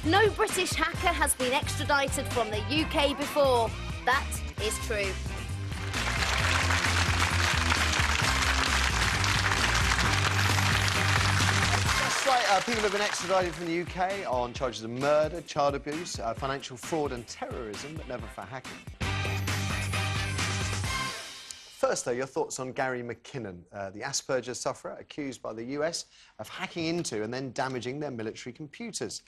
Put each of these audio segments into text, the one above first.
No British hacker has been extradited from the UK before. That is true. That's right, people have been extradited from the UK on charges of murder, child abuse, financial fraud and terrorism, but never for hacking. First, though, your thoughts on Gary McKinnon, the Asperger's sufferer accused by the US of hacking into and then damaging their military computers.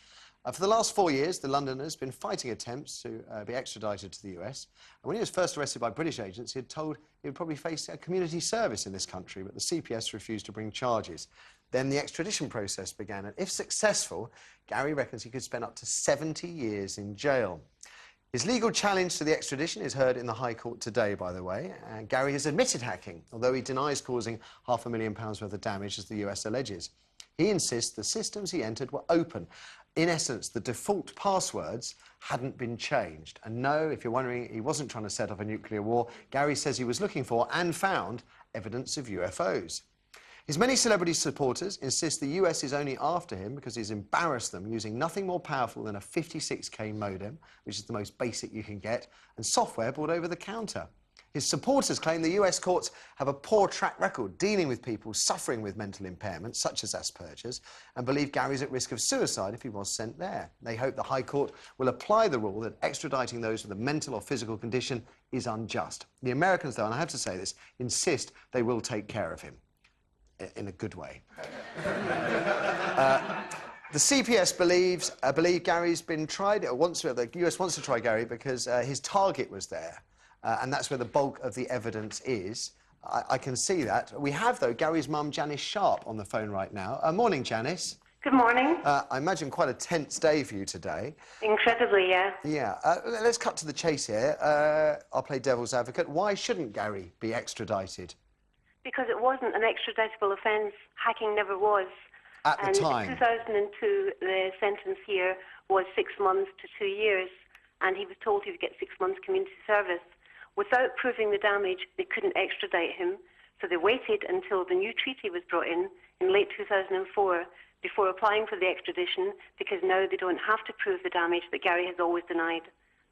For the last 4 years, the Londoner has been fighting attempts to be extradited to the US. And when he was first arrested by British agents, he had told he would probably face a community service in this country, but the CPS refused to bring charges. Then the extradition process began, and if successful, Gary reckons he could spend up to 70 years in jail. His legal challenge to the extradition is heard in the High Court today, by the way. And Gary has admitted hacking, although he denies causing £500,000 worth of damage, as the US alleges. He insists the systems he entered were open. In essence, the default passwords hadn't been changed. And no, if you're wondering, he wasn't trying to set off a nuclear war. Gary says he was looking for and found evidence of UFOs. His many celebrity supporters insist the US is only after him because he's embarrassed them using nothing more powerful than a 56K modem, which is the most basic you can get, and software bought over the counter. His supporters claim the US courts have a poor track record dealing with people suffering with mental impairments, such as Asperger's, and believe Gary's at risk of suicide if he was sent there. They hope the High Court will apply the rule that extraditing those with a mental or physical condition is unjust. The Americans, though, and I have to say this, insist they will take care of him. In a good way. The CPS believe Gary's been tried, or the US wants to try Gary because his target was there, and that's where the bulk of the evidence is. I can see that. We have, though, Gary's mum, Janice Sharp, on the phone right now. Morning, Janice. Good morning. I imagine quite a tense day for you today. Incredibly, yeah. Yeah. Let's cut to the chase here. I'll play devil's advocate. Why shouldn't Gary be extradited? Because it wasn't an extraditable offence. Hacking never was. At the time? In 2002, the sentence here was 6 months to 2 years, and he was told he would get 6 months community service. Without proving the damage, they couldn't extradite him, so they waited until the new treaty was brought in late 2004 before applying for the extradition, because now they don't have to prove the damage that Gary has always denied.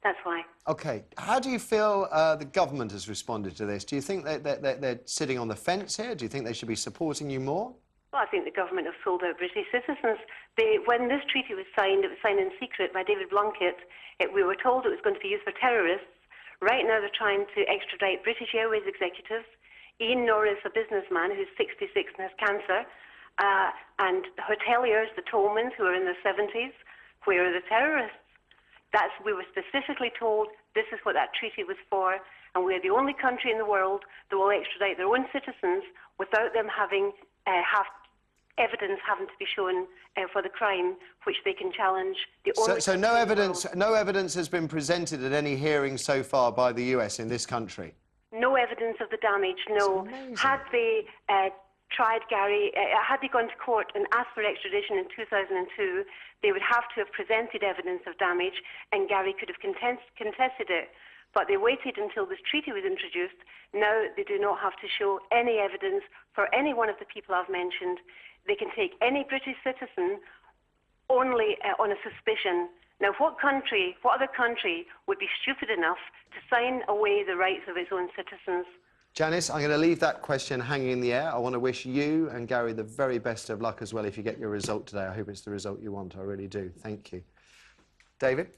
That's why. OK. How do you feel the government has responded to this? Do you think they're sitting on the fence here? Do you think they should be supporting you more? Well, I think the government have sold out British citizens. When this treaty was signed, it was signed in secret by David Blunkett. We were told it was going to be used for terrorists. Right now they're trying to extradite British Airways executives, Ian Norris, a businessman who's 66 and has cancer, and the hoteliers, the Tolmans, who are in their 70s. Where are the terrorists? We were specifically told this is what that treaty was for, and we're the only country in the world that will extradite their own citizens without them having evidence having to be shown for the crime, which they can challenge. So no evidence has been presented at any hearing so far by the US in this country? No evidence of the damage, no. Had they tried Gary, had they gone to court and asked for extradition in 2002, they would have to have presented evidence of damage, and Gary could have contested it. But they waited until this treaty was introduced. Now they do not have to show any evidence for any one of the people I've mentioned. They can take any British citizen only on a suspicion. Now, what other country would be stupid enough to sign away the rights of its own citizens? Janice, I'm going to leave that question hanging in the air. I want to wish you and Gary the very best of luck as well if you get your result today. I hope it's the result you want. I really do. Thank you. David?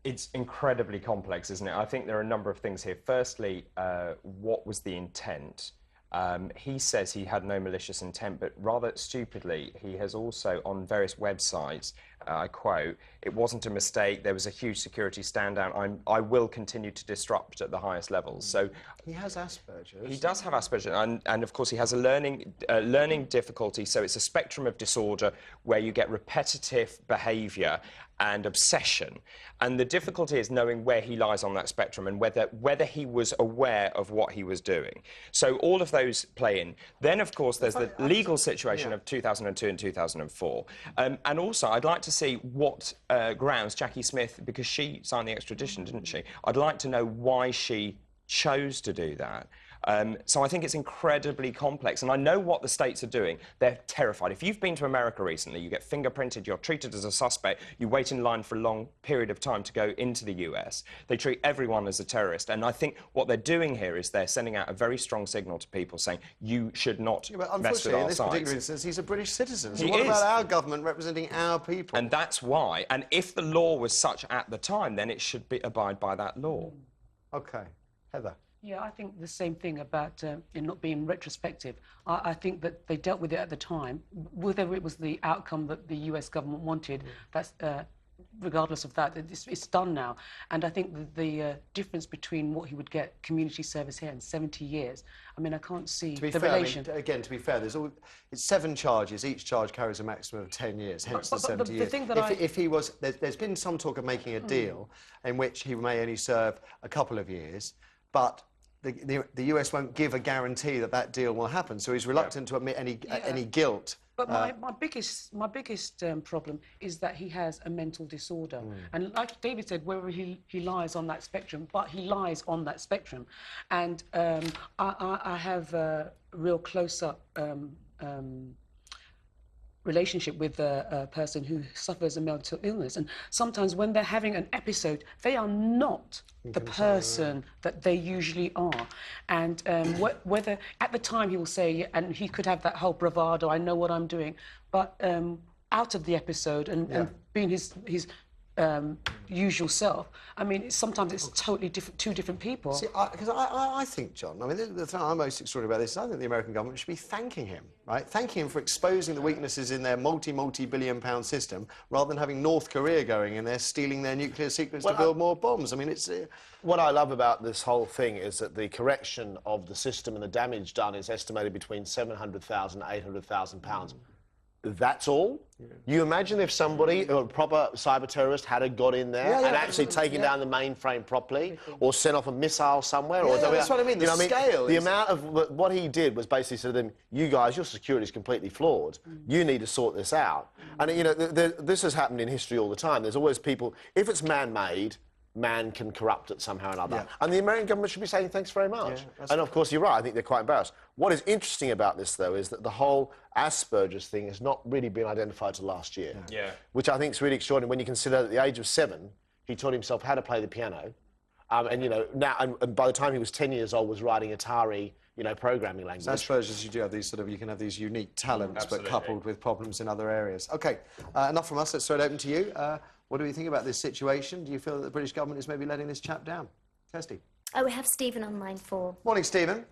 It's incredibly complex, isn't it? I think there are a number of things here. Firstly, what was the intent? He says he had no malicious intent, but rather stupidly, he has also, on various websites, I quote, "It wasn't a mistake, there was a huge security stand-down, I will continue to disrupt at the highest levels." So he has Asperger's. He does have Asperger's, and of course he has a learning difficulty, so it's a spectrum of disorder where you get repetitive behaviour and obsession. And the difficulty is knowing where he lies on that spectrum and whether he was aware of what he was doing. So all of those play in. Then, of course, there's the legal situation of 2002 and 2004. And also, I'd like to see what grounds Jackie Smith, because she signed the extradition, didn't she? I'd like to know why she chose to do that. So I think it's incredibly complex, and I know what the states are doing. They're terrified. If you've been to America recently, you get fingerprinted, you're treated as a suspect, you wait in line for a long period of time to go into the US. They treat everyone as a terrorist, and I think what they're doing here is they're sending out a very strong signal to people saying, you should not but mess with unfortunately, our in this sites. particular instance, he's a British citizen. So He what is. about our government representing our people? And that's why. And if the law was such at the time, then it should abide by that law. OK. Heather? Yeah, I think the same thing about it not being retrospective. I think that they dealt with it at the time, whether it was the outcome that the US government wanted. That's regardless of that, it's done now. And I think the difference between what he would get community service here and 70 years. I mean, I can't see the relation. I mean, again, to be fair, it's 7 charges. Each charge carries a maximum of 10 years, hence the 70 years. Thing that if he was, there's been some talk of making a deal in which he may only serve a couple of years, but the US won't give a guarantee that that deal will happen, so he's reluctant to admit any guilt. But my biggest problem is that he has a mental disorder, and like David said, whether he lies on that spectrum, but he lies on that spectrum, and I have a real close-up relationship with a person who suffers a mental illness, and sometimes when they're having an episode, they are not the person that they usually are, and whether at the time he will say, and he could have that whole bravado, I know what I'm doing, but out of the episode and being his usual self, I mean, sometimes it's totally different, two different people. See, because I think, John, I mean, the thing I'm most extraordinary about this is I think the American government should be thanking him, right? Thanking him for exposing the weaknesses in their multi-billion-pound system, rather than having North Korea going in there stealing their nuclear secrets to build more bombs. I mean, it's... What I love about this whole thing is that the correction of the system and the damage done is estimated between £700,000 and £800,000. That's all? You imagine if somebody, a proper cyber terrorist, had got in there and actually taken down the mainframe properly, or sent off a missile somewhere, or that's what I mean. The scale. The amount of what he did was basically said to them, "You guys, your security is completely flawed. You need to sort this out." And you know, this has happened in history all the time. There's always people. If it's man-made, man can corrupt it somehow or another. And the American government should be saying thanks very much. And of course, you're right, I think they're quite embarrassed. What is interesting about this, though, is that the whole Asperger's thing has not really been identified till last year. Which I think is really extraordinary when you consider that at the age of 7, he taught himself how to play the piano. And, you know, now, and by the time he was 10 years old, was writing Atari, you know, programming language. Asperger's, you do have these you can have these unique talents, but coupled with problems in other areas. OK, enough from us. Let's throw it open to you. What do you think about this situation? Do you feel that the British government is maybe letting this chap down? Kirsty? We have Stephen on line 4. Morning, Stephen.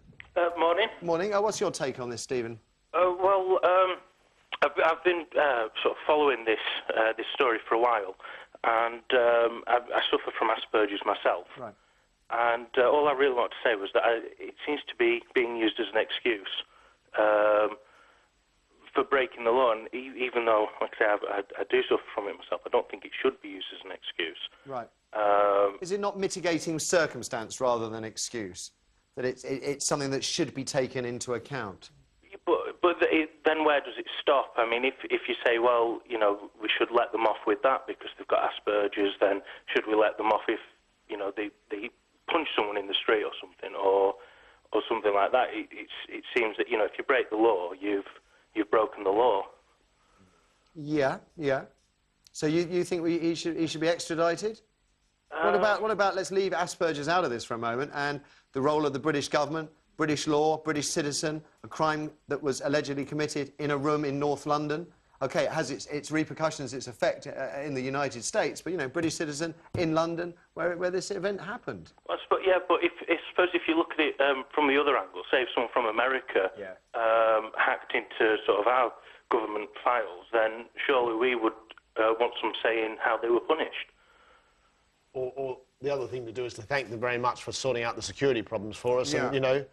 Morning. Morning. What's your take on this, Stephen? Well, I've been sort of following this story for a while, and I suffer from Asperger's myself. Right. And all I really want to say was that it seems to be being used as an excuse for breaking the law. And even though, like I say, I do suffer from it myself, I don't think it should be used as an excuse. Right. Is it not mitigating circumstance rather than excuse? That it's something that should be taken into account? But then where does it stop? I mean, if you say, well, you know, we should let them off with that because they've got Asperger's, then should we let them off if, you know, they punch someone in the street or something, or something like that? It seems that, you know, if you break the law, you've broken the law. Yeah. So you think he should be extradited? What about let's leave Asperger's out of this for a moment, and the role of the British government, British law, British citizen, a crime that was allegedly committed in a room in North London. OK, it has its repercussions, its effect in the United States, but, you know, British citizen in London where this event happened. Well, but I suppose if you look at it from the other angle, say if someone from America hacked into sort of our government files, then surely we would want some say in how they were punished. Or the other thing to do is to thank them very much for sorting out the security problems for us, and, you know,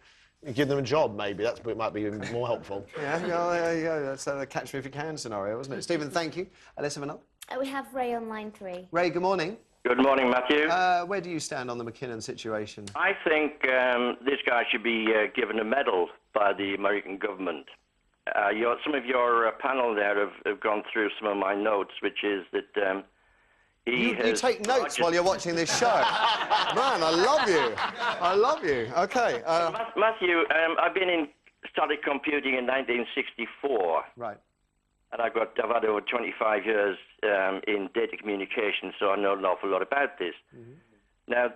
give them a job, maybe. That might be more helpful. Yeah, that's the catch me if you can scenario, wasn't it? Stephen, thank you. Let's have another. We have Ray on line 3. Ray, good morning. Good morning, Matthew. Where do you stand on the McKinnon situation? I think this guy should be given a medal by the American government. Some of your panel there have gone through some of my notes, which is that You take notes while you're watching this show. Man, I love you. I love you. OK. Matthew, started computing in 1964. Right. And I've had over 25 years in data communication, so I know an awful lot about this. Now,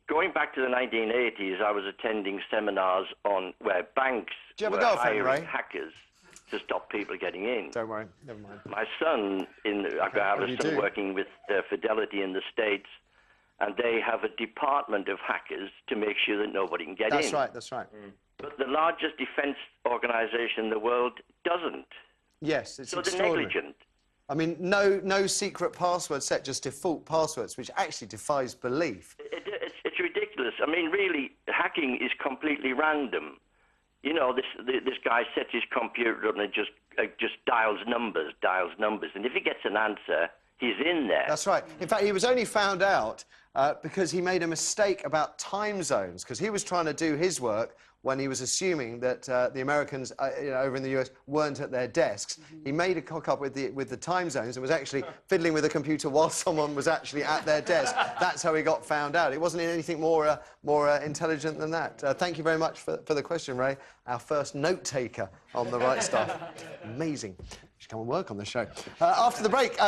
going back to the 1980s, I was attending seminars on where banks were hiring hackers to stop people getting in. Don't worry, never mind. My son, I was still working with Fidelity in the States, and they have a department of hackers to make sure that nobody can get in. That's right, that's right. But the largest defense organization in the world doesn't. Yes, it's so extraordinary. they're negligent. I mean, no secret password set, just default passwords, which actually defies belief. It's ridiculous. I mean, really, hacking is completely random. You know, this guy sets his computer up and it just dials numbers, and if he gets an answer, he's in there. That's right. In fact, he was only found out because he made a mistake about time zones, because he was trying to do his work when he was assuming that the Americans over in the US weren't at their desks. He made a cock-up with the time zones and was actually fiddling with the computer while someone was actually at their desk. That's how he got found out. It wasn't anything more intelligent than that. Thank you very much for the question, Ray. Our first note-taker on The Right Stuff. Amazing. You should come and work on the show. After the break...